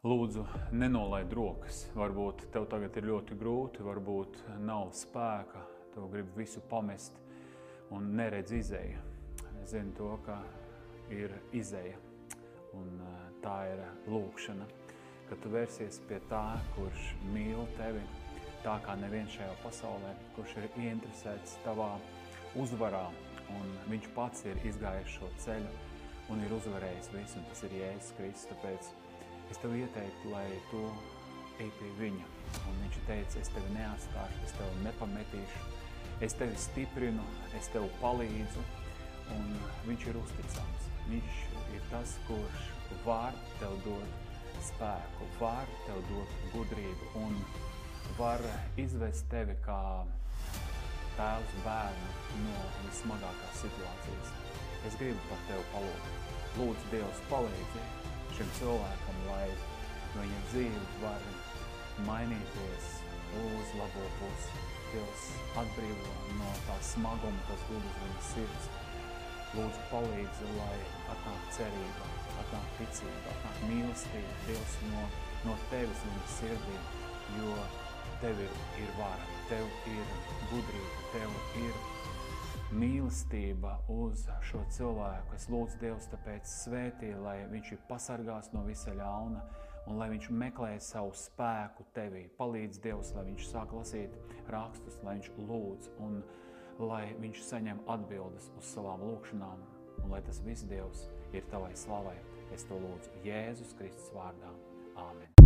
Lūdzu, nenolaid rokas. Varbūt tev tagad ir ļoti grūti, varbūt nav spēka, tev grib visu pamest un neredz izēja. Es zinu to, ka ir izēja, un tā ir lūkšana, kad tu vērsies pie tā, kurš mīl tevi, tā kā neviens šajā pasaulē, kurš ir ieinteresēts tavā uzvarā, un viņš pats ir izgājis šo ceļu un ir uzvarējis visu, un tas ir Jēzus Kristus, tāpēc es tev ieteiktu, lai tu ej pie viņa. Un viņš teica, es tevi neatstāšu, es tevi nepametīšu, es tevi stiprinu, es tev palīdzu, un viņš ir uzticams. Viņš ir tas, kurš var tev dot spēku, var tev dot gudrību un var izvest tevi kā tēvs bērnu no vismagākās situācijas. Es gribu par tevi palūgt. Lūdzu, Dievs, palīdzi šim cilvēkam, lai viņa dzīve var mainīties uz labo pusi. Dievs atbrīvo no tā smaguma, kas guļ uz viņas sirds. Lūdzu, palīdzi, lai atnāk cerība, atnāk ticība, atnāk mīlestība, Dievs, no tevis viņas sirdī, jo tev ir vara, tev ir gudrība, tev ir mīlestība uz šo cilvēku. Es lūdzu Dievs tāpēc svētī, lai viņš ir pasargās no visa ļauna un lai viņš meklē savu spēku tevī. Palīdz Dievs, lai viņš sāk lasīt rakstus, lai viņš lūdz un lai viņš saņem atbildes uz savām lūkšanām un lai tas viss, Dievs, ir tavai slavai. Es to lūdzu Jēzus Kristus vārdā. Āmen.